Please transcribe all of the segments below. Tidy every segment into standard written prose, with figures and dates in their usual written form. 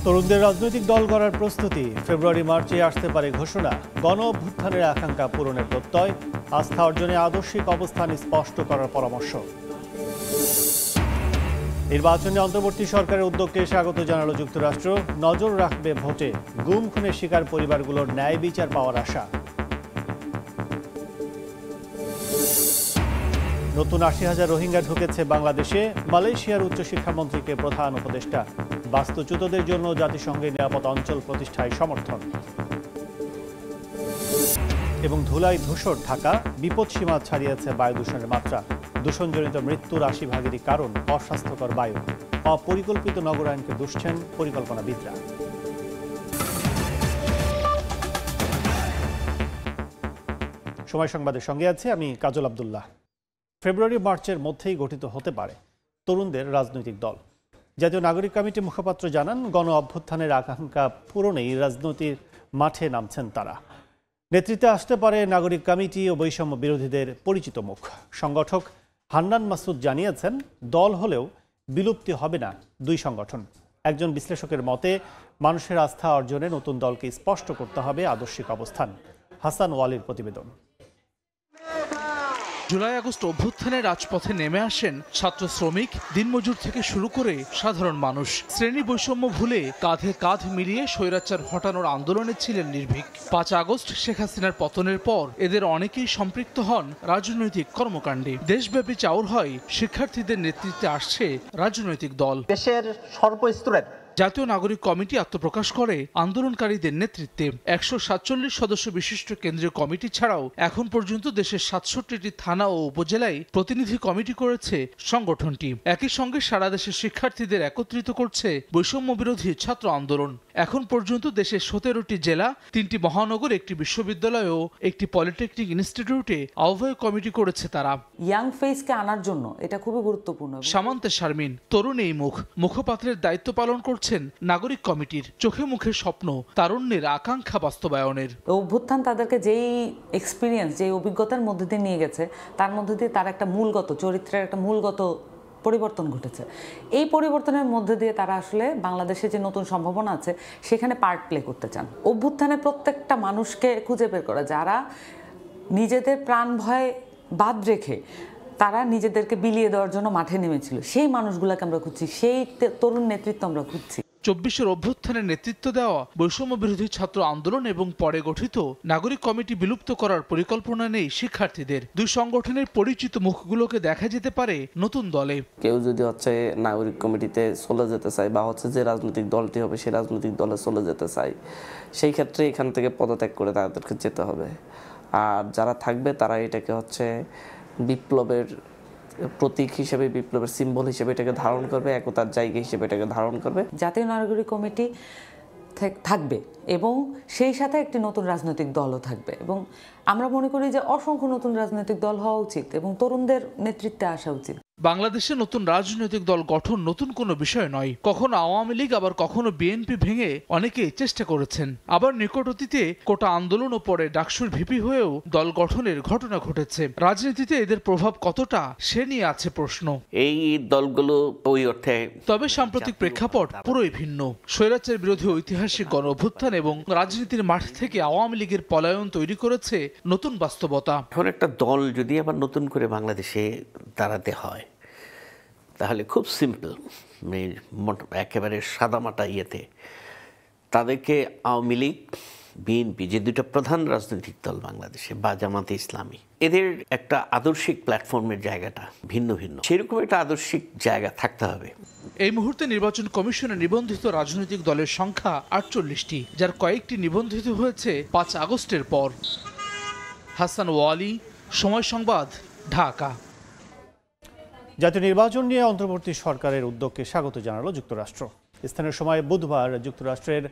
তরুণদের রাজনৈতিক দল গড়ার প্রস্তুতি, ফেব্রুয়ারি মার্চে আসতে পারে ঘোষণা। গণ অভ্যুত্থানের আকাঙ্ক্ষা পূরণের প্রত্যয়, আস্থা অর্জনে আদর্শিক অবস্থান স্পষ্ট করার পরামর্শ। নির্বাচনে অন্তর্বর্তী সরকারের উদ্যোগকে স্বাগত জানালো যুক্তরাষ্ট্র। নজর রাখবে ভোটে, গুম খুনের শিকার পরিবারগুলোর ন্যায় বিচার পাওয়ার আশা। নতুন ৮০,০০০ রোহিঙ্গা ঢুকেছে বাংলাদেশে, মালয়েশিয়ার উচ্চশিক্ষামন্ত্রীকে প্রধান উপদেষ্টা। বাস্তুচ্যুতদের জন্য জাতিসংঘের নিরাপদ অঞ্চল প্রতিষ্ঠায় সমর্থন। এবং ধুলায় ধূসর ঢাকা, বিপদসীমা ছাড়িয়েছে বায়ু দূষণের মাত্রা। দূষণজনিত মৃত্যুর ৮০%-ই কারণ অস্বাস্থ্যকর বায়ু। অপরিকল্পিত নগরায়নকে দুষছেন পরিকল্পনাবিদরা। সময় সংবাদের সঙ্গে আছে আমি কাজল আব্দুল্লাহ। ফেব্রুয়ারি মার্চের মধ্যেই গঠিত হতে পারে তরুণদের রাজনৈতিক দল। জাতীয় নাগরিক কমিটির মুখপাত্র জানান, গণ অভ্যুত্থানের আকাঙ্ক্ষা পূরণেই রাজনীতির মাঠে নামছেন তারা। নেতৃত্বে আসতে পারে নাগরিক কমিটি ও বৈষম্য বিরোধীদের পরিচিত মুখ। সংগঠক হান্নান মাসুদ জানিয়েছেন, দল হলেও বিলুপ্তি হবে না দুই সংগঠন। একজন বিশ্লেষকের মতে, মানুষের আস্থা অর্জনে নতুন দলকে স্পষ্ট করতে হবে আদর্শিক অবস্থান। হাসান ওয়ালির প্রতিবেদন। জুলাই আগস্ট অভ্যুত্থানে রাজপথে নেমে আসেন ছাত্র, শ্রমিক, দিনমজুর থেকে শুরু করে সাধারণ মানুষ। শ্রেণী বৈষম্য ভুলে কাঁধে কাঁধ মিলিয়ে স্বৈরাচার হটানোর আন্দোলনে ছিলেন নির্ভীক। ৫ আগস্ট শেখ হাসিনার পতনের পর এদের অনেকেই সম্পৃক্ত হন রাজনৈতিক কর্মকাণ্ডে। দেশব্যাপী চাউর হয় শিক্ষার্থীদের নেতৃত্বে আসছে রাজনৈতিক দল। দেশের সর্বস্তরের জাতীয় নাগরিক কমিটি আত্মপ্রকাশ করে আন্দোলনকারীদের নেতৃত্বে। ১৪৭ সদস্য বিশিষ্ট কেন্দ্রীয় কমিটি ছাড়াও এখন পর্যন্ত দেশের ৬৭টি থানা ও উপজেলায় প্রতিনিধি কমিটি করেছে সংগঠনটি। একই সঙ্গে সারা দেশের শিক্ষার্থীদের একত্রিত করছে বৈষম্য বিরোধী ছাত্র আন্দোলন। এখন পর্যন্ত দেশের ১৭টি জেলা, ৩টি মহানগর, একটি বিশ্ববিদ্যালয় ও একটি পলিটেকনিক ইনস্টিটিউটে আহ্বায়ক কমিটি করেছে তারা। ইয়াং ফেসকে আনার জন্য এটা খুবই গুরুত্বপূর্ণ। সামান্তে শারমিন তরুণ এই মুখপাত্রের দায়িত্ব পালন করছেন নাগরিক কমিটির। চোখে মুখে স্বপ্ন, তারুণ্যের আকাঙ্ক্ষা বাস্তবায়নের। অভ্যুত্থান তাদেরকে যেই এক্সপিরিয়েন্স, যেই অভিজ্ঞতার মধ্যে দিয়ে নিয়ে গেছে, তার মধ্যে দিয়ে তার একটা মূলগত চরিত্রের একটা মূলগত পরিবর্তন ঘটেছে। এই পরিবর্তনের মধ্যে দিয়ে তারা আসলে বাংলাদেশে যে নতুন সম্ভাবনা আছে সেখানে পার্ট প্লে করতে চান। অভ্যুত্থানে প্রত্যেকটা মানুষকে খুঁজে বের করা, যারা নিজেদের প্রাণ ভয় বাদ রেখে তারা নিজেদেরকে বিলিয়ে দেওয়ার জন্য মাঠে নেমেছিল, সেই মানুষগুলোকে আমরা খুঁজছি, সেই তরুণ নেতৃত্ব আমরা খুঁজছি। ২৪ অভ্যুত্থানের নেতৃত্ব দেওয়া বৈষম্য বিরোধী ছাত্র আন্দোলন এবং পরে গঠিত নাগরিক কমিটি বিলুপ্ত করার পরিকল্পনা নেই শিক্ষার্থীদের। দুই সংগঠনের পরিচিত মুখগুলোকে দেখা যেতে পারে নতুন দলে। কেউ যদি নাগরিক কমিটিতে চলে যেতে চায় বা যে রাজনৈতিক দলটি হবে সেই রাজনৈতিক দলে চলে যেতে চায়, সেই ক্ষেত্রে এখান থেকে পদত্যাগ করে তাদেরকে যেতে হবে। আর যারা থাকবে তারা এটাকে বিপ্লবের প্রতীক হিসেবে, বিপ্লবের সিম্বল হিসেবে এটাকে ধারণ করবে, একতার জায়গা হিসেবে এটাকে ধারণ করবে। জাতীয় নাগরিক কমিটি থাকবে এবং সেই সাথে একটি নতুন রাজনৈতিক দলও থাকবে, এবং আমরা মনে করি যে অসংখ্য নতুন রাজনৈতিক দল হওয়া উচিত এবং তরুণদের নেতৃত্বে আসা উচিত। বাংলাদেশে নতুন রাজনৈতিক দল গঠন নতুন কোনো বিষয় নয়। কখনো আওয়ামী লীগ, আবার কখনো বিএনপি ভেঙে অনেকেই চেষ্টা করেছেন। আবার নিকট অতীতে কোটা আন্দোলন ও পরে ডাকসুর ভিপি হয়েও দল গঠনের ঘটনা ঘটেছে। রাজনীতিতে এদের প্রভাব কতটা সে নিয়ে আছে প্রশ্ন। এই দলগুলো ওই অর্থে, তবে সাম্প্রতিক প্রেক্ষাপট পুরোই ভিন্ন। স্বৈরাচার বিরোধী ঐতিহাসিক গণ অভ্যুত্থান এবং রাজনীতির মাঠ থেকে আওয়ামী লীগের পলায়ন তৈরি করেছে নতুন বাস্তবতা। এখন একটা দল যদি আবার নতুন করে বাংলাদেশে দাঁড়াতে হয়, তাহলে খুব সিম্পল, একেবারে সাদামাটা ইয়েতে তাদেরকে আওয়ামী লীগ, বিএনপি যে দুটো প্রধান রাজনৈতিক দল বাংলাদেশে, বা জামাতে ইসলামী, এদের একটা আদর্শিক প্ল্যাটফর্মের জায়গাটা ভিন্ন ভিন্ন, সেরকম একটা আদর্শিক জায়গা থাকতে হবে। এই মুহূর্তে নির্বাচন কমিশনে নিবন্ধিত রাজনৈতিক দলের সংখ্যা ৪৮টি, যার কয়েকটি নিবন্ধিত হয়েছে ৫ আগস্টের পর। হাসান ওয়ালি, সময় সংবাদ, ঢাকা। জাতীয় নির্বাচন নিয়ে অন্তর্বর্তী সরকারের উদ্যোগকে স্বাগত জানালো যুক্তরাষ্ট্র। স্থানীয় সময় বুধবার যুক্তরাষ্ট্রের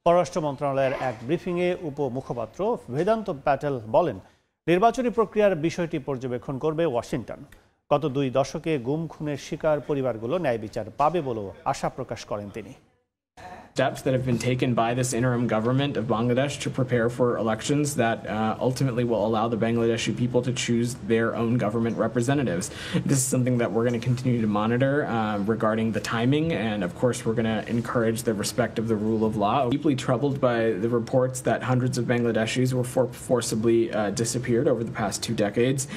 পররাষ্ট্র মন্ত্রণালয়ের এক ব্রিফিংয়ে উপমুখপাত্র বেদান্ত প্যাটেল বলেন, নির্বাচনী প্রক্রিয়ার বিষয়টি পর্যবেক্ষণ করবে ওয়াশিংটন। গত ২ দশকে গুম খুনের শিকার পরিবারগুলো ন্যায় বিচার পাবে বলেও আশা প্রকাশ করেন তিনি। Steps that have been taken by this interim government of Bangladesh to prepare for elections that ultimately will allow the Bangladeshi people to choose their own government representatives. This is something that we're going to continue to monitor regarding the timing, and of course we're going to encourage the respect of the rule of law. Deeply troubled by the reports that hundreds of Bangladeshis were forcibly disappeared over the past 2 decades.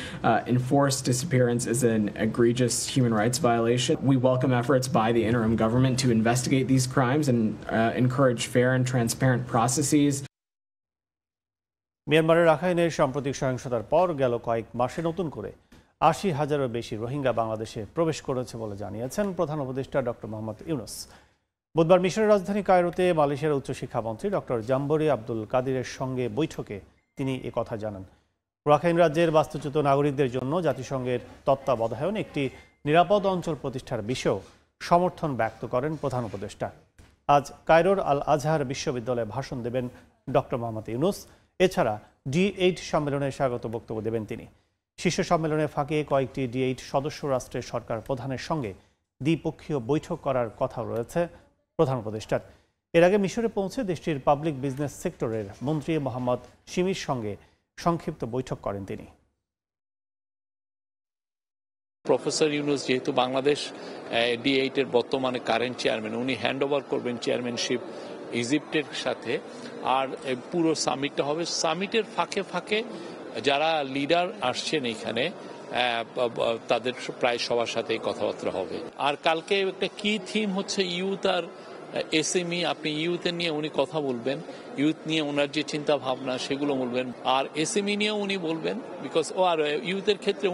Enforced disappearance is an egregious human rights violation. We welcome efforts by the interim government to investigate these crimes and encourage fair and transparent processes. মিয়ানমারের রাখাইনের সাম্প্রতিক সহিংসতার পর গেল কয়েক মাসে নতুন করে ৮০,০০০-এরও বেশি রোহিঙ্গা বাংলাদেশে প্রবেশ করেছে বলে জানিয়েছেন প্রধান উপদেষ্টা ডক্টর মোহাম্মদ ইউনূস। বুধবার মিশরের রাজধানী কায়রোতে মালয়েশিয়ার উচ্চশিক্ষামন্ত্রী ডক্টর জাম্বরি আব্দুল কাদিরের সঙ্গে বৈঠকে তিনি একথা জানান। রাখাইন রাজ্যের বাস্তুচ্যুত নাগরিকদের জন্য জাতিসংঘের তত্ত্বাবধানে একটি নিরাপদ অঞ্চল প্রতিষ্ঠার বিষয়েও সমর্থন ব্যক্ত করেন প্রধান উপদেষ্টা। আজ কায়রোর আল আজহার বিশ্ববিদ্যালয়ে ভাষণ দেবেন ডক্টর মোহাম্মদ ইউনূস। এছাড়া D8 সম্মেলনে স্বাগত বক্তব্য দেবেন তিনি। শীর্ষ সম্মেলনের ফাঁকে কয়েকটি D8 সদস্য রাষ্ট্রের সরকার প্রধানের সঙ্গে দ্বিপক্ষীয় বৈঠক করার কথা রয়েছে প্রধান উপদেষ্টার। এর আগে মিশরে পৌঁছে দেশটির পাবলিক বিজনেস সেক্টরের মন্ত্রী মোহাম্মদ শিমির সঙ্গে সংক্ষিপ্ত বৈঠক করেন তিনি। প্রফেসর ইউনূস যেহেতু বাংলাদেশ D8 এর বর্তমানে কারেন্ট চেয়ারম্যান, উনি হ্যান্ড ওভার করবেন চেয়ারম্যানশিপ ইজিপ্টের সাথে, আর পুরো সামিটটা হবে। সামিটের ফাঁকে ফাঁকে যারা লিডার আসছেন এখানে তাদের প্রায় সবার সাথেই কথাবার্তা হবে। আর কালকে একটা কি থিম হচ্ছে ইউথ আর SME। আপনি ইউথের নিয়ে উনি কথা বলবেন, ইউথ নিয়ে ওনার যে চিন্তা ভাবনা সেগুলো বলবেন, আর SME নিয়েও উনি বলবেন। বিকজ আর ইউথের ক্ষেত্রে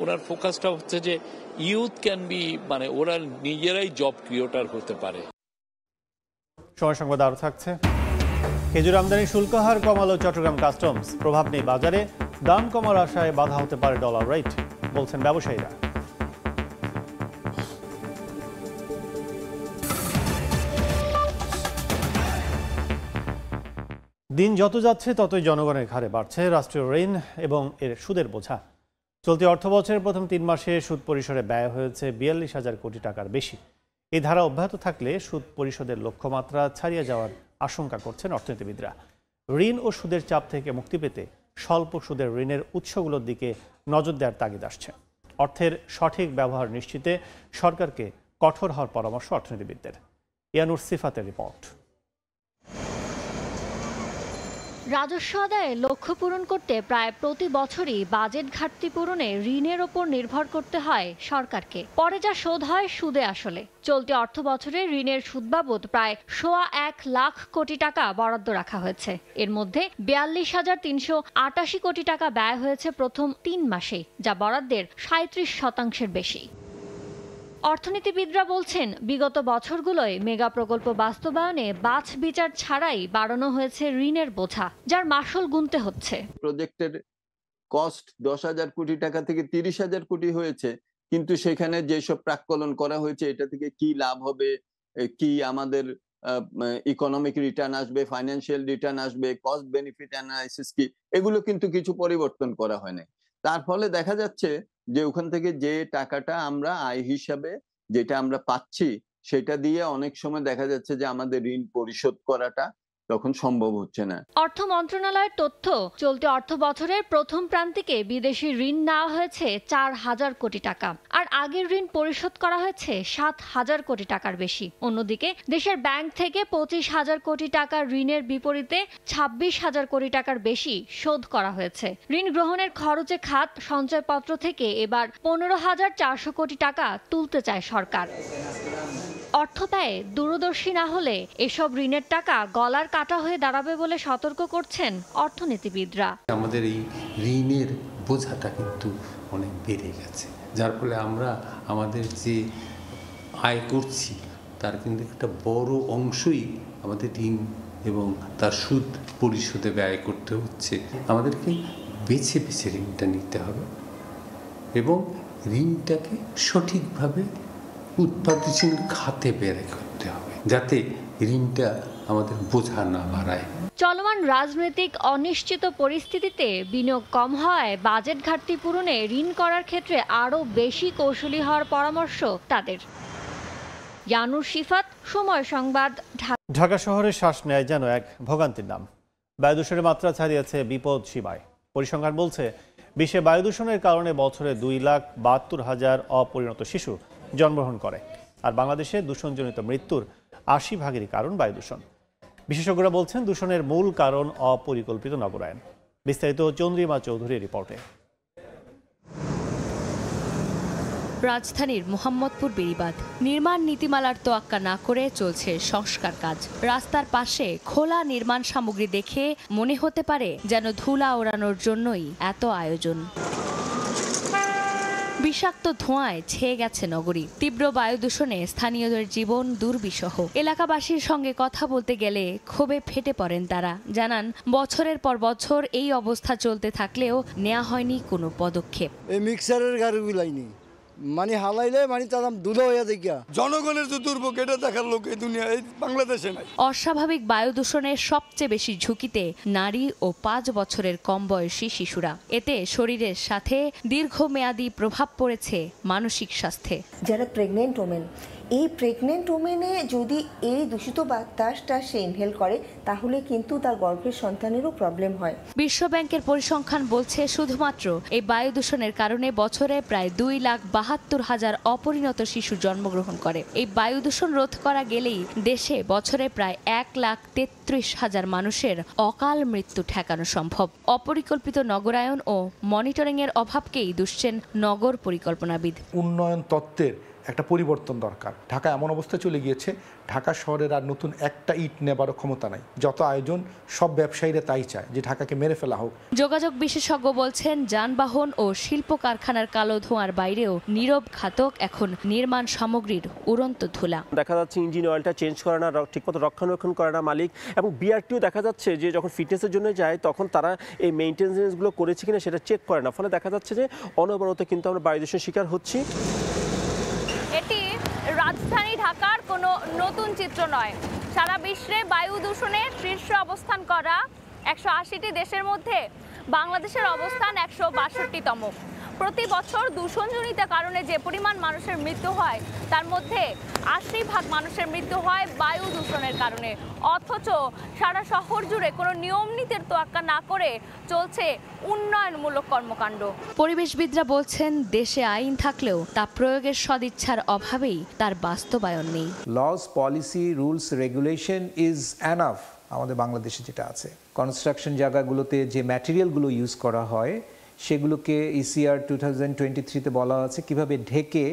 ওনার ফোকাসটা হচ্ছে যে ইউথ ক্যান বি, মানে ওরা নিজেরাই জব ক্রিয়েটর হতে পারে। সময় সংবাদ আরও থাকছে। খেজুর আমদানি শুল্ক হার কমালো চট্টগ্রাম কাস্টমস। প্রভাব নেই বাজারে, দাম কমার আশায় বাধা হতে পারে ডলার রেট, বলছেন ব্যবসায়ীরা। দিন যত যাচ্ছে ততই জনগণের ঘাড়ে বাড়ছে রাষ্ট্রীয় ঋণ এবং এর সুদের বোঝা। চলতি অর্থবছরের প্রথম 3 মাসে সুদ পরিশোধে ব্যয় হয়েছে 42,000 কোটি টাকার বেশি। এই ধারা অব্যাহত থাকলে সুদ পরিশোধের লক্ষ্যমাত্রা ছাড়িয়ে যাওয়ার আশঙ্কা করছেন অর্থনীতিবিদরা। ঋণ ও সুদের চাপ থেকে মুক্তি পেতে স্বল্প সুদের ঋণের উৎসগুলোর দিকে নজর দেওয়ার তাগিদ আসছে। অর্থের সঠিক ব্যবহার নিশ্চিতে সরকারকে কঠোর হওয়ার পরামর্শ অর্থনীতিবিদদের। ইয়ানুর সিফাতের রিপোর্ট। রাজস্ব আদায়ে লক্ষ্য পূরণ করতে প্রায় প্রতি বছরই বাজেট ঘাটতি পূরণে ঋণের ওপর নির্ভর করতে হয় সরকারকে। পরে যা শোধ হয় সুদে আসলে। চলতি অর্থ বছরে ঋণের সুদ বাবদ প্রায় 1.25 লাখ কোটি টাকা বরাদ্দ রাখা হয়েছে। এর মধ্যে 42,388 কোটি টাকা ব্যয় হয়েছে প্রথম 3 মাসে, যা বরাদ্দের 37% বেশি। অর্থনীতিবিদরা বলছেন, বিগত বছরগুলোয় মেগা প্রকল্প বাস্তবায়নে বাছ বিচার ছাড়াই বাড়ানো হয়েছে ঋণের বোঝা, যার মাসুল গুনতে হচ্ছে। প্রজেক্টের কস্ট 10,000 কোটি টাকা থেকে 30,000 কোটি হয়েছে, কিন্তু সেখানে যেসব প্রাক্কলন করা হয়েছে এটা থেকে কি লাভ হবে, কি আমাদের ইকোনমিক রিটার্ন আসবে, ফাইন্যান্সিয়াল রিটার্ন আসবে, কস্ট বেনিফিট অ্যানালাইসিস কি, এগুলো কিন্তু কিছু পরিবর্তন করা হয় নাই। তার ফলে দেখা যাচ্ছে যে ওখান থেকে যে টাকাটা আমরা আয় হিসাবে যেটা আমরা পাচ্ছি সেটা দিয়ে অনেক সময় দেখা যাচ্ছে যে আমাদের ঋণ পরিশোধ করাটা তখন সম্ভব হচ্ছে না। অর্থ মন্ত্রণালয়ের তথ্য, চলতি অর্থ বছরের প্রথম প্রান্তিকে বিদেশি ঋণ নেওয়া হয়েছে 4,000 কোটি টাকা, আর আগের ঋণ পরিশোধ করা হয়েছে 7,000 কোটি টাকার বেশি। অন্যদিকে দেশের ব্যাংক থেকে 25,000 কোটি টাকার ঋণের বিপরীতে 26,000 কোটি টাকার বেশি শোধ করা হয়েছে। ঋণ গ্রহণের খরচে খাত সঞ্চয়পত্র থেকে এবার 15,400 কোটি টাকা তুলতে চায় সরকার। অর্থ ব্যয়ে দূরদর্শী না হলে এসব ঋণের টাকা গলার কাটা হয়ে দাঁড়াবে বলে সতর্ক করছেন অর্থনীতিবিদরা। আমাদের এই ঋণের বোঝাটা কিন্তু অনেক বেড়ে গেছে, যার ফলে আমরা আমাদের যে আয় করছি তার কিন্তু একটা বড় অংশই আমাদের ঋণ এবং তার সুদ পরিশোধে ব্যয় করতে হচ্ছে। আমাদেরকে বেছে বেছে ঋণটা নিতে হবে এবং ঋণটাকে সঠিকভাবে উৎপাদনশীল খাতে ব্যয় করতে হবে, যাতে ঋণটা আমাদের বোঝা না বাড়ায়। চলমান রাজনৈতিক অনিশ্চিত পরিস্থিতিতে বিনিয়োগ কম হওয়ায় বাজেট ঘাটতি পূরণে ঋণ করার ক্ষেত্রে আরও বেশি কৌশলী হওয়ার পরামর্শ তাদের। ইয়ানুর সিফাত, সময় সংবাদ, ঢাকা। ঢাকা শহরে শ্বাস নেয় যেন এক ভোগান্তির নাম। বায়ু দূষণের মাত্রা ছাড়িয়েছে বিপদ সীমায়। পরিসংখ্যান বলছে বিশ্বে বায়ু দূষণের কারণে বছরে 2,72,000 অপরিণত শিশু জন্মগ্রহণ করে। আর বাংলাদেশে দূষণজনিত মৃত্যুর 80% কারণ বায়ু দূষণ। বিশেষজ্ঞরা বলছেন দূষণের মূল কারণ অপরিকল্পিত নগরায়ন। বিস্তারিত চন্দ্রিমা চৌধুরীর রিপোর্টে। রাজধানীর মোহাম্মদপুর বেড়িবাঁধ নির্মাণ নীতিমালার তোয়াক্কা না করে চলছে সংস্কার কাজ। রাস্তার পাশে খোলা নির্মাণ সামগ্রী দেখে মনে হতে পারে যেন ধুলা ওড়ানোর জন্যই এত আয়োজন। বিষাক্ত ধোঁয়ায় ছেয়ে গেছে নগরী। তীব্র বায়ু দূষণে স্থানীয়দের জীবন দুর্বিষহ। এলাকাবাসীর সঙ্গে কথা বলতে গেলে ক্ষোভে ফেটে পড়েন তারা। জানান বছরের পর বছর এই অবস্থা চলতে থাকলেও নেওয়া হয়নি কোনো পদক্ষেপ। এই মিক্সারের গাড়িগুলাই নেই, মানে হালাইলে মানে তার দুধ হইয়া দেখিয়া জনগণের যে দুর্ভোগ এটা দেখার লোক এই দুনিয়া এই বাংলাদেশে নাই। অস্বাভাবিক বায়ু দূষণের সবচেয়ে বেশি ঝুঁকিতে নারী ও 5 বছরের কম বয়সী শিশুরা। এতে শরীরের সাথে দীর্ঘমেয়াদী প্রভাব পড়েছে মানসিক স্বাস্থ্যে। যারা প্রেগনেন্ট ওমেন, এই প্রেগনেন্ট ওমেনে যদি এই দূষিত বাতাসটা সে ইনহেল করে তাহলে কিন্তু তার গর্ভের সন্তানেরও প্রবলেম হয়। বিশ্বব্যাংকের পরিসংখ্যান বলছে শুধুমাত্র এই বায়ু দূষণের কারণে বছরে প্রায় 2,72,000 অপরিণত শিশু জন্মগ্রহণ করে। এই বায়ু দূষণ রোধ করা গেলেই দেশে বছরে প্রায় 1,33,000 মানুষের অকাল মৃত্যু ঠেকানো সম্ভব। অপরিকল্পিত নগরায়ন ও মনিটরিংয়ের অভাবকেই দুষছেন নগর পরিকল্পনাবিদ। উন্নয়ন তত্ত্বের একটা পরিবর্তন দরকার। ঢাকা এমন অবস্থা চলে গিয়েছে, ঢাকা শহরের আর নতুন একটা ইট নেবারও ক্ষমতা নাই। যত আয়োজন সব ব্যবসায়ীরা তাই চায় যে ঢাকাকে মেরে ফেলা হোক। যোগাযোগ বিশেষজ্ঞ বলছেন যানবাহন ও শিল্প কারখানার কালো ধোঁয়ার বাইরেও নীরব ঘাতক এখন নির্মাণ সামগ্রীর উড়ন্ত ধুলা। দেখা যাচ্ছে ইঞ্জিন অয়েলটা চেঞ্জ করে না, ঠিকমতো রক্ষণাবেক্ষণ করে না মালিক, এবং বিআরটিও দেখা যাচ্ছে যে যখন ফিটনেসের জন্য যায় তখন তারা এই মেইনটেনেন্সগুলো করেছে কিনা সেটা চেক করে না। ফলে দেখা যাচ্ছে যে অনবরত কিন্তু আমরা বায়ু দূষণের শিকার হচ্ছি। এটি রাজধানী ঢাকার কোনো নতুন চিত্র নয়। সারা বিশ্বে বায়ু দূষণের শীর্ষে অবস্থান করা 180টি দেশের মধ্যে বাংলাদেশের অবস্থান 162তম। প্রতি বছর দূষণজনিত কারণে যে পরিমাণ মানুষের মৃত্যু হয় তার মধ্যে 80% মানুষের মৃত্যু হয় বায়ু দূষণের কারণে। অথচ সারা শহর জুড়ে কোনো নিয়ম নীতির তোয়াক্কা না করে চলছে উন্নয়নমূলক কর্মকাণ্ড। পরিবেশবিদরা বলছেন দেশে আইন থাকলেও তা প্রয়োগের সদিচ্ছার অভাবেই তার বাস্তবায়ন নেই। Laws, policy, rules, regulation is enough. আমাদের বাংলাদেশে যেটা আছে, কনস্ট্রাকশন জায়গাগুলোতে যে ম্যাটেরিয়ালগুলো ইউজ করা হয় সেগুলোকে ECR 2023-তে বলা আছে কিভাবে ঢেকে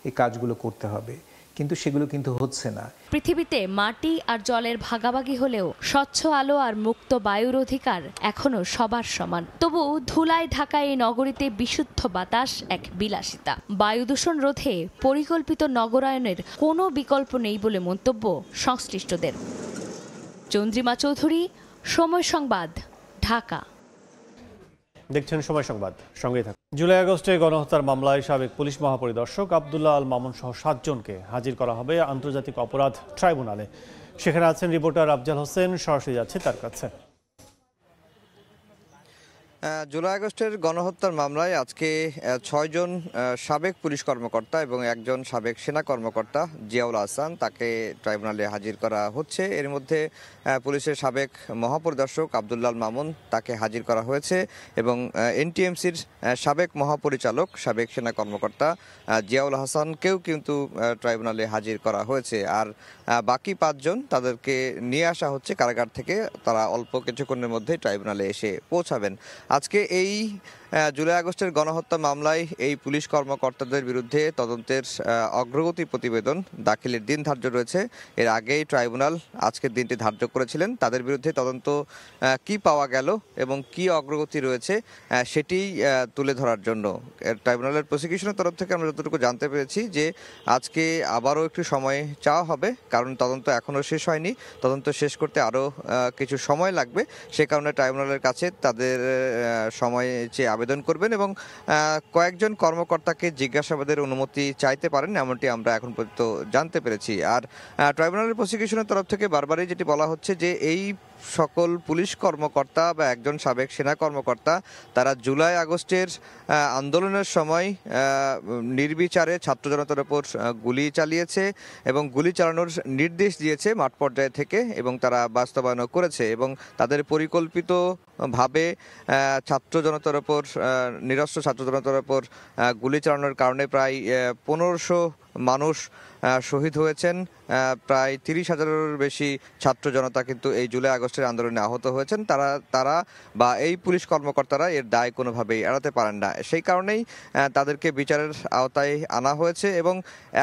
এই কাজগুলো করতে হবে, কিন্তু সেগুলো কিন্তু হচ্ছে না। পৃথিবীতে মাটি আর জলের ভাগাভাগি হলেও স্বচ্ছ আলো আর মুক্ত বায়ুর অধিকার এখনো সবার সমান। তবু ধুলায় ঢাকা এই নগরীতে বিশুদ্ধ বাতাস এক বিলাসিতা। বায়ু দূষণ রোধে পরিকল্পিত নগরায়নের কোনো বিকল্প নেই বলে মন্তব্য সংশ্লিষ্টদের। চন্দ্রিমা চৌধুরী, সময় সংবাদ, ঢাকা। দেখছেন সময় সংবাদ, সঙ্গেই থাকুন। জুলাই আগস্টে গণহত্যার মামলায় সাবেক পুলিশ মহাপরিদর্শক আব্দুল্লাহ আল মামুন সহ 7 জনকে হাজির করা হবে আন্তর্জাতিক অপরাধ ট্রাইব্যুনালে। সেখানে আছেন রিপোর্টার আফজাল হোসেন, সরাসরি যাচ্ছে তার কাছে। জুলাই আগস্টের গণহত্যার মামলায় আজকে 6 জন সাবেক পুলিশ কর্মকর্তা এবং 1 জন সাবেক সেনা কর্মকর্তা জিয়াউল আহসান তাকে ট্রাইব্যুনালে হাজির করা হচ্ছে। এর মধ্যে পুলিশের সাবেক মহাপরিদর্শক আব্দুল্লাহ আল মামুন তাকে হাজির করা হয়েছে এবং NTMCর সাবেক মহাপরিচালক সাবেক সেনা কর্মকর্তা জিয়াউল আহসানকেও কিন্তু ট্রাইব্যুনালে হাজির করা হয়েছে। আর বাকি 5 জন তাদেরকে নিয়ে আসা হচ্ছে কারাগার থেকে। তারা অল্প কিছুক্ষণের মধ্যে ট্রাইব্যুনালে এসে পৌঁছাবেন। আজকে এই জুলাই আগস্টের গণহত্যা মামলায় এই পুলিশ কর্মকর্তাদের বিরুদ্ধে তদন্তের অগ্রগতি প্রতিবেদন দাখিলের দিন ধার্য রয়েছে। এর আগেই ট্রাইব্যুনাল আজকের দিনটি ধার্য করেছিলেন। তাদের বিরুদ্ধে তদন্ত কি পাওয়া গেল এবং কি অগ্রগতি রয়েছে সেটি তুলে ধরার জন্য ট্রাইব্যুনালের প্রসিকিউশনের তরফ থেকে আমরা যতটুকু জানতে পেরেছি যে আজকে আবারও একটু সময় চাওয়া হবে, কারণ তদন্ত এখনও শেষ হয়নি। তদন্ত শেষ করতে আরও কিছু সময় লাগবে। সে কারণে ট্রাইব্যুনালের কাছে তাদের সময় চেয়ে আবেদন করবেন এবং কয়েকজন কর্মকর্তাকে জিজ্ঞাসাবাদের অনুমতি চাইতে পারেন, এমনটি আমরা এখন পর্যন্ত জানতে পেরেছি। আর ট্রাইব্যুনালের প্রসিকিউশনের তরফ থেকে বারবারই যেটি বলা হচ্ছে যে এই সকল পুলিশ কর্মকর্তা বা একজন সাবেক সেনা কর্মকর্তা তারা জুলাই আগস্টের আন্দোলনের সময় নির্বিচারে ছাত্র জনতার উপর গুলি চালিয়েছে এবং গুলি চালানোর নির্দেশ দিয়েছে মাঠ পর্যায়ে থেকে, এবং তারা বাস্তবায়নও করেছে এবং তাদের পরিকল্পিতভাবে ছাত্র জনতার উপর নিরস্ত্র ছাত্র জনতার উপর গুলি চালানোর কারণে প্রায় 1500 মানুষ শহীদ হয়েছেন। প্রায় 30,000-এর বেশি ছাত্র জনতা কিন্তু এই জুলাই আগস্টের আন্দোলনে আহত হয়েছেন। তারা বা এই পুলিশ কর্মকর্তারা এর দায় কোনোভাবেই এড়াতে পারেন না। সেই কারণেই তাদেরকে বিচারের আওতায় আনা হয়েছে এবং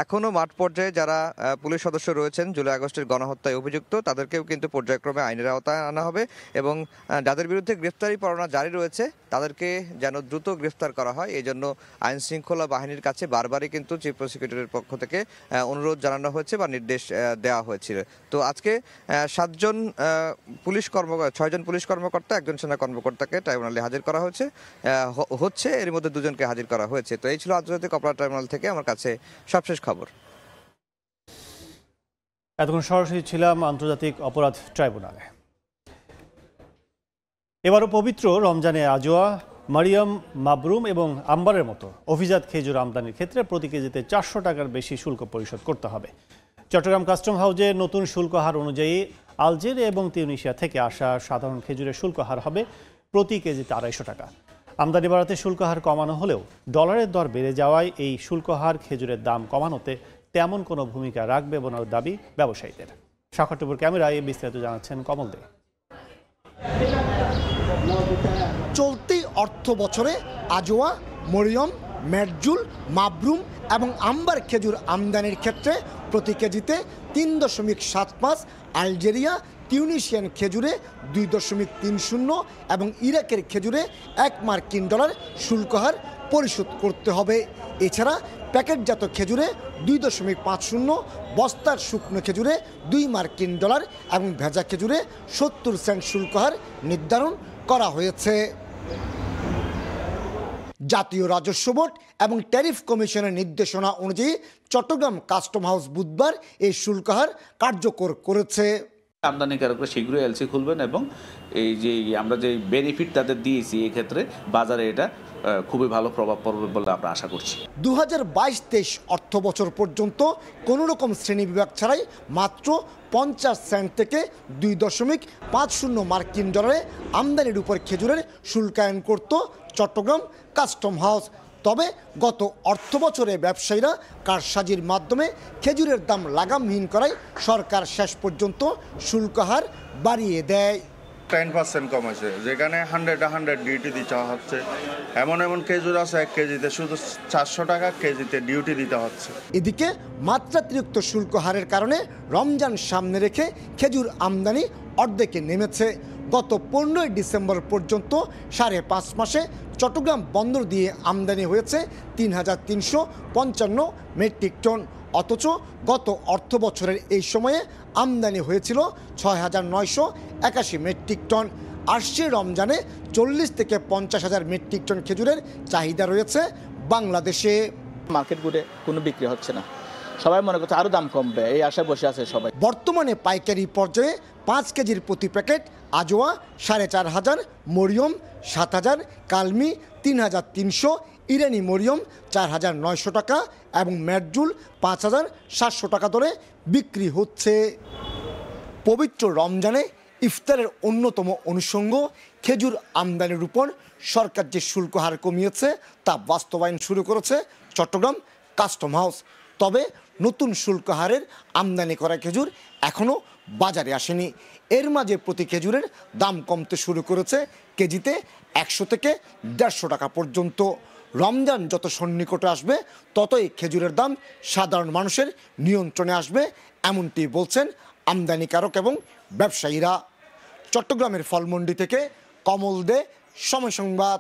এখনও মাঠ পর্যায়ে যারা পুলিশ সদস্য রয়েছেন জুলাই আগস্টের গণহত্যায় অভিযুক্ত তাদেরকেও কিন্তু পর্যায়ক্রমে আইনের আওতায় আনা হবে এবং যাদের বিরুদ্ধে গ্রেফতারি পরোয়ানা জারি রয়েছে তাদেরকে যেন দ্রুত গ্রেফতার করা হয়, এই জন্য আইন শৃঙ্খলা বাহিনীর কাছে বারবারই কিন্তু চিফ প্রসিকিউটরের পক্ষ থেকে অনুরোধ জানানো হয়েছে বা নির্দেশ দেওয়া হয়েছিল। তো আজকে 6জন পুলিশ কর্মকর্তা একজন সেনা কর্মকর্তাকে ট্রাইব্যুনালে হাজির করা হচ্ছে এর মধ্যে 2জনকে হাজির করা হয়েছে। তো এই ছিল আন্তর্জাতিক অপরাধ ট্রাইব্যুনাল থেকে আমার কাছে সবশেষ খবর। এতক্ষণ সরাসরি ছিলাম আন্তর্জাতিক অপরাধ ট্রাইব্যুনালে। এবারও পবিত্র রমজানে আজোয়া, মারিয়াম, মাবরুম এবং আম্বারের মতো অভিজাত খেজুর আমদানির ক্ষেত্রে প্রতি কেজিতে 400 টাকার বেশি শুল্ক পরিশোধ করতে হবে। চট্টগ্রাম কাস্টম হাউজে নতুন শুল্ক হার অনুযায়ী আলজেরিয়া এবং তিউনিসিয়া থেকে আসা সাধারণ খেজুরের শুল্ক হার হবে প্রতি কেজিতে 250 টাকা। আমদানি বাড়াতে শুল্ক হার কমানো হলেও ডলারের দর বেড়ে যাওয়ায় এই শুল্ক হার খেজুরের দাম কমানোতে তেমন কোনো ভূমিকা রাখবে বলে দাবি ব্যবসায়ীদের। শাখাটুপুর ক্যামেরায় বিস্তারিত জানাচ্ছেন কমল দে। চলতি অর্থ বছরে আজোয়া, মরিয়ম, মেরজুল, মাবরুম এবং আম্বার খেজুর আমদানির ক্ষেত্রে প্রতি কেজিতে 3.75, আলজেরিয়া, তিউনিসিয়ান খেজুরে 2.30 এবং ইরাকের খেজুরে $1 শুল্ক হার পরিশোধ করতে হবে। এছাড়া প্যাকেটজাত খেজুরে 2.50, বস্তার শুকনো খেজুরে $2 এবং ভেজা খেজুরে 70 সেন্ট শুল্ক হার নির্ধারণ করা হয়েছে। জাতীয় রাজস্ব বোর্ড এবং ট্যারিফ কমিশনের নির্দেশনা অনুযায়ী চট্টগ্রাম কাস্টম হাউস বুধবার এই শুল্ক হার কার্যকর করেছে। আমদানিকারকরা শীঘ্রই এলসি খুলবেন এবং এই যে আমরা যে বেনিফিট তাদের দিয়েছি এক্ষেত্রে বাজারে এটা খুবই ভালো প্রভাব পড়বে বলে আমরা আশা করছি। 2022-23 অর্থ বছর পর্যন্ত কোনো রকম শ্রেণী বিভাগ ছাড়াই মাত্র 50 সেন্ট থেকে $2.50 আমদানির উপর খেজুরের শুল্কায়ন করত চট্টগ্রাম কাস্টম হাউস। তবে গত অর্থ বছরে ব্যবসায়ীরা কারসাজির মাধ্যমে খেজুরের দাম লাগামহীন করায় সরকার শেষ পর্যন্ত শুল্ক হার বাড়িয়ে দেয়। 10% কমেছে, যেখানে 100 ডিউটি দিতে হচ্ছে। এমন খেজুর আছে 1 কেজিতে শুধু 400 টাকা কেজিতে ডিউটি দিতে হচ্ছে। এদিকে মাত্রাতিরিক্ত শুল্ক হারের কারণে রমজান সামনে রেখে খেজুর আমদানি অর্ধেকে নেমেছে। গত 15 ডিসেম্বর পর্যন্ত 5.5 মাসে চট্টগ্রাম বন্দর দিয়ে আমদানি হয়েছে 3,355 মেট্রিক টন। অথচ গত অর্থ বছরের এই সময়ে আমদানি হয়েছিল 6,981 মেট্রিক টন। আসছে রমজানে 40 থেকে 50,000 মেট্রিক টন খেজুরের চাহিদা রয়েছে বাংলাদেশে। মার্কেট গুডে কোনো বিক্রি হচ্ছে না, সবাই মনে করছে আরও দাম কমবে, এই আশায় বসে আছে সবাই। বর্তমানে পাইকারি পর্যায়ে 5 কেজির প্রতি প্যাকেট আজোয়া 4,500, মরিয়ম 7,000, কালমি 3,300, ইরানি মরিয়ম 4,900 টাকা এবং মেরজুল 5,700 টাকা দরে বিক্রি হচ্ছে। পবিত্র রমজানে ইফতারের অন্যতম অনুষঙ্গ খেজুর আমদানির উপর সরকার যে শুল্ক হার কমিয়েছে তা বাস্তবায়ন শুরু করেছে চট্টগ্রাম কাস্টম হাউস। তবে নতুন শুল্ক হারের আমদানি করা খেজুর এখনও বাজারে আসেনি। এর মাঝে প্রতি খেজুরের দাম কমতে শুরু করেছে কেজিতে 100 থেকে 150 টাকা পর্যন্ত। রমজান যত সন্নিকটে আসবে ততই খেজুরের দাম সাধারণ মানুষের নিয়ন্ত্রণে আসবে, এমনটি বলছেন আমদানিকারক এবং ব্যবসায়ীরা। চট্টগ্রামের ফলমন্ডি থেকে কমল দে, সময় সংবাদ।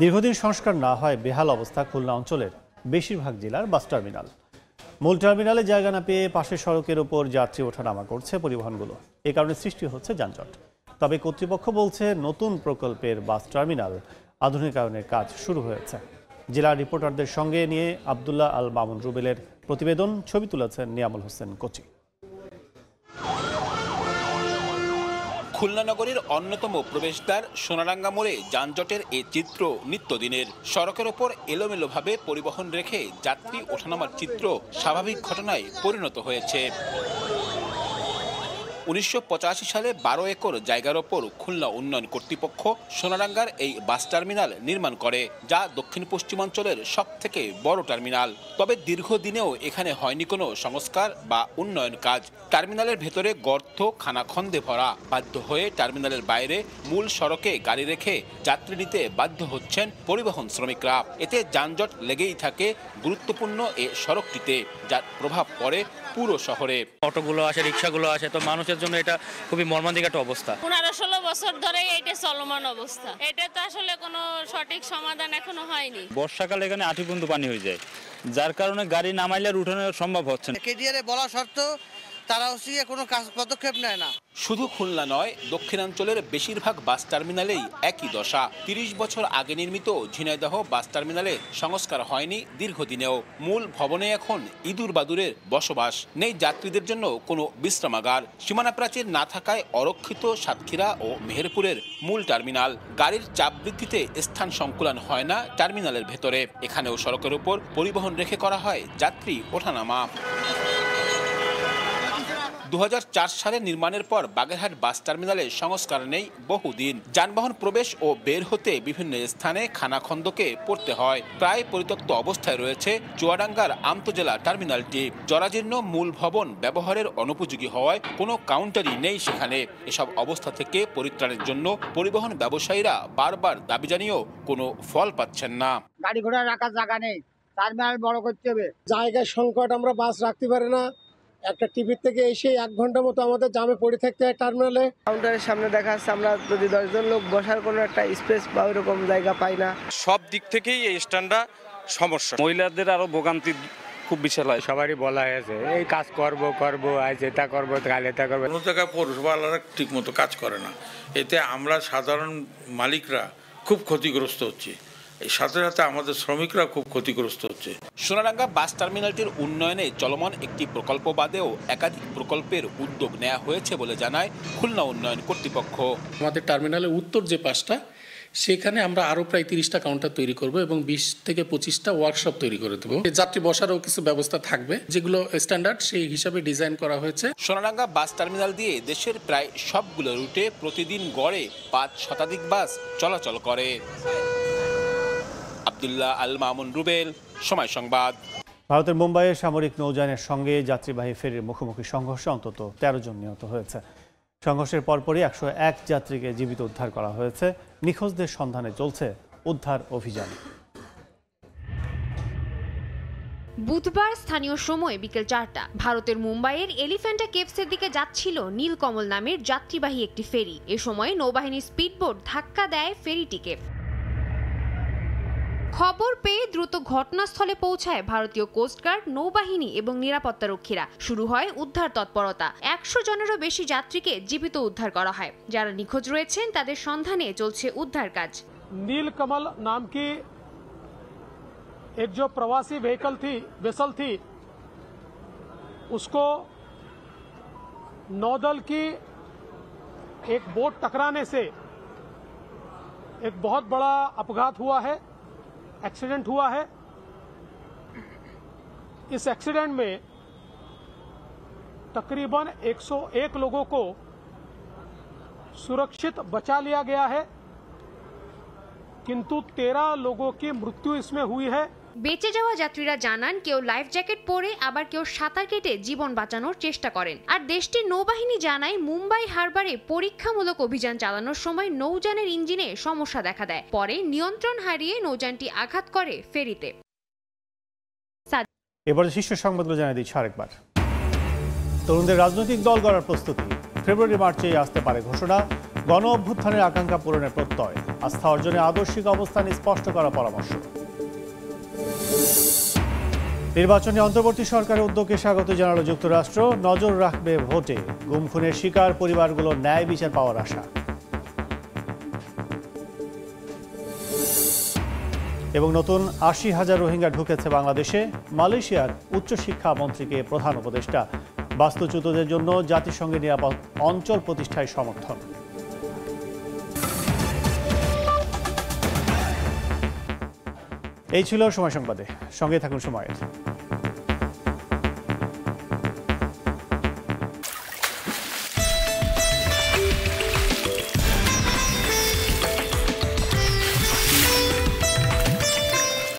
দীর্ঘদিন সংস্কার না হয় বেহাল অবস্থা খুলনা অঞ্চলের বেশিরভাগ জেলার বাস টার্মিনাল। মূল টার্মিনালে জায়গা না পেয়ে পাশের সড়কের ওপর যাত্রী ওঠানামা করছে পরিবহনগুলো। এ কারণে সৃষ্টি হচ্ছে যানজট। তবে কর্তৃপক্ষ বলছে নতুন প্রকল্পের বাস টার্মিনাল আধুনিকায়নের কাজ শুরু হয়েছে। জেলা রিপোর্টারদের সঙ্গে নিয়ে আবদুল্লাহ আল মামুন রুবেলের প্রতিবেদন, ছবি তুলেছেন নিয়ামুল হোসেন কোচি। খুলনা নগরীর অন্যতম প্রবেশদ্বার সোনারাঙ্গা মোড়ে যানজটের এ চিত্র নিত্যদিনের। সড়কের ওপর এলোমেলোভাবে পরিবহন রেখে যাত্রী ওঠানামার চিত্র স্বাভাবিক ঘটনায় পরিণত হয়েছে। 1985 সালে 12 একর জায়গার ওপর খুলনা উন্নয়ন কর্তৃপক্ষ সোনারাঙ্গার এই বাস টার্মিনাল নির্মাণ করে, যা দক্ষিণ পশ্চিমাঞ্চলের সবথেকে বড় টার্মিনাল। তবে দীর্ঘদিনেও এখানে হয়নি কোনো সংস্কার বা উন্নয়ন কাজ। টার্মিনালের ভেতরে গর্ত খানাখন্দে ভরা। বাধ্য হয়ে টার্মিনালের বাইরে মূল সড়কে গাড়ি রেখে যাত্রী নিতে বাধ্য হচ্ছেন পরিবহন শ্রমিকরা। এতে যানজট লেগেই থাকে গুরুত্বপূর্ণ এ সড়কটিতে, যার প্রভাব পড়ে পুরো শহরে। অটোগুলো আসে, রিক্সাগুলো আসে, তো মানুষের জন্য এটা খুবই মর্মান্তিক একটা অবস্থা। 15-16 বছর ধরে এটা চলমান অবস্থা। এটা তো আসলে কোনো সঠিক সমাধান এখনো হয়নি। বর্ষাকালে এখানে আঁঠু পর্যন্ত পানি হয়ে যায়, যার কারণে গাড়ি নামাইলে উঠানো সম্ভব হচ্ছে না। কেডিআরে বলা সত্ত্বেও তারা কোনো পদক্ষেপ নেয় না। শুধু খুলনা নয়, দক্ষিণাঞ্চলের বেশিরভাগ বাস টার্মিনালেই একই দশা। 30 বছর আগে নির্মিত ঝিনাইদহ বাস টার্মিনালে সংস্কার হয়নি দীর্ঘদিনেও। মূল ভবনে এখন ইঁদুর বাদুরের বসবাস। নেই যাত্রীদের জন্য কোনো বিশ্রামাগার। সীমানা প্রাচীর না থাকায় অরক্ষিত সাতক্ষীরা ও মেহেরপুরের মূল টার্মিনাল। গাড়ির চাপ বৃদ্ধিতে স্থান সংকুলান হয় না টার্মিনালের ভেতরে। এখানেও সড়কের উপর পরিবহন রেখে করা হয় যাত্রী ওঠানামা। 2004 সালে নির্মাণের পর বাগেরহাট বাস টার্মিনালে সংস্কার নেই বহুদিন। যানবাহন প্রবেশ ও বের হতে বিভিন্ন স্থানে খানাখন্দকে পড়তে হয়। প্রায় পরিত্যক্ত অবস্থায় রয়েছে চুয়াডাঙ্গার আন্তজেলা টার্মিনালটি। জরাজীর্ণ মূল ভবন ব্যবহারের অনুপযোগী হওয়ায় কোনো কাউন্টারই নেই সেখানে। এসব অবস্থা থেকে পরিত্রাণের জন্য পরিবহন ব্যবসায়ীরা বারবার দাবি জানিয়েও কোনো ফল পাচ্ছেন না। গাড়ি ঘোড়া রাখার জায়গা নেই, টার্মিনাল বড় করতে হবে। জায়গার সংকট, আমরা বাস রাখতে পারি না। একটা টিভি থেকে এসে 1 ঘন্টা মতো আমাদের জামে পড়ে থাকতে হয় টার্মিনালে। কাউন্টারের সামনে দেখা যাচ্ছে আমরা যদি 10 জন লোক বসার কোনো একটা স্পেস বা ওইরকম জায়গা পাই না। সব দিক থেকেই এই স্ট্যান্ডটা সমস্যা। মহিলাদের আরো ভোগান্তি খুব বিশাল হয়। সবারই বলা হয়েছে এই কাজ করব আজ এটা করবো কাল এটা করবো। কোনো জায়গায় পৌরসভারা ঠিক মতো কাজ করে না। এতে আমরা সাধারণ মালিকরা খুব ক্ষতিগ্রস্ত হচ্ছি। এই সাথে সাথে আমাদের শ্রমিকরা খুব ক্ষতিগ্রস্ত হচ্ছে। সোনারাঙ্গা বাস টার্মিনালটির উন্নয়নে চলমান একটি প্রকল্প বাদেও একাধিক প্রকল্পের উদ্যোগ নেওয়া হয়েছে বলে জানায় খুলনা উন্নয়ন কর্তৃপক্ষ। আমাদের টার্মিনালের উত্তর যে পাশটা, সেখানে আমরা আরও প্রায় 30টা কাউন্টার তৈরি করব এবং 20 থেকে 25টা ওয়ার্কশপ তৈরি করে দেবো। যাত্রী বসারও কিছু ব্যবস্থা থাকবে, যেগুলো স্ট্যান্ডার্ড সেই হিসাবে ডিজাইন করা হয়েছে। সোনারাঙ্গা বাস টার্মিনাল দিয়ে দেশের প্রায় সবগুলো রুটে প্রতিদিন গড়ে 5 শতাধিক বাস চলাচল করে। আব্দুল্লাহ আল মামুন রুবেল, সময় সংবাদ। ভারতের মুম্বাইয়ের সামরিক নৌযানের সঙ্গে যাত্রীবাহী ফেরির মুখোমুখি সংঘর্ষে অন্তত 13 জন নিহত হয়েছে। সংঘর্ষের পরপরই 101 যাত্রীকে জীবিত উদ্ধার করা হয়েছে। নিখোঁজদের সন্ধানে চলছে উদ্ধার অভিযান। বুধবার স্থানীয় সময় বিকেল 4টা ভারতের মুম্বাইয়ের এলিফ্যান্টা কেভসের দিকে যাচ্ছিল নীলকমল নামের যাত্রীবাহী একটি ফেরি। এ সময় নৌবাহিনীর স্পিডবোট ধাক্কা দেয় ফেরিটিকে। খবর পেয়ে দ্রুত ঘটনাস্থলে পৌঁছায় ভারতীয় কোস্টগার্ড, নৌবাহিনী এবং নিরাপত্তারক্ষীরা। শুরু হয় উদ্ধার তৎপরতা। 100 জনেরও বেশি যাত্রীকে জীবিত উদ্ধার করা হয়। যারা নিখোঁজ রয়েছেন তাদের সন্ধানে চলছে উদ্ধার কাজ। नीलकमल नाम की एक जो प्रवासी वेसल थी उसको नौदल की एक बोट टकराने से एक बहुत बड़ा अपघात हुआ है, एक्सीडेंट हुआ है। इस एक्सीडेंट में तकरीबन 101 लोगों को सुरक्षित बचा लिया गया है, किंतु 13 लोगों की मृत्यु इसमें हुई है। বেঁচে যাওয়া যাত্রীরা জানান কেউ লাইফ জ্যাকেট পরে আবার কেউ সাঁতার কেটে জীবন বাঁচানোর চেষ্টা করেন। আর দেশটির নৌবাহিনী জানায় মুম্বাই হারবারে পরীক্ষামূলক অভিযান চালানোর সময় নৌযানের ইঞ্জিনে সমস্যা দেখা দেয়। পরে নিয়ন্ত্রণ হারিয়ে নৌযানটি আঘাত করে ফেরিতে। এবারে শীর্ষ সংবাদগুলো জানিয়ে দিচ্ছি আরেকবার। তরুণদের রাজনৈতিক দল গড়ার প্রস্তুতি। ফেব্রুয়ারি মার্চেই আসতে পারে ঘোষণা। গণ অভ্যুত্থানের আকাঙ্ক্ষা পূরণের প্রত্যয়। আস্থা অর্জনে আদর্শিক অবস্থান স্পষ্ট করার পরামর্শ। নির্বাচনে অন্তর্বর্তী সরকারের উদ্যোগকে স্বাগত জানালো যুক্তরাষ্ট্র। নজর রাখবে ভোটে। গুম খুনের শিকার পরিবারগুলো ন্যায় বিচার পাওয়ার আশা। এবং নতুন 80,000 রোহিঙ্গা ঢুকেছে বাংলাদেশে। মালয়েশিয়ার উচ্চশিক্ষা মন্ত্রীকে প্রধান উপদেষ্টা। বাস্তুচ্যুতদের জন্য জাতিসংঘের নিরাপদ অঞ্চল প্রতিষ্ঠায় সমর্থন। এই ছিল সময় সংবাদে, সঙ্গে থাকুন সময়ের।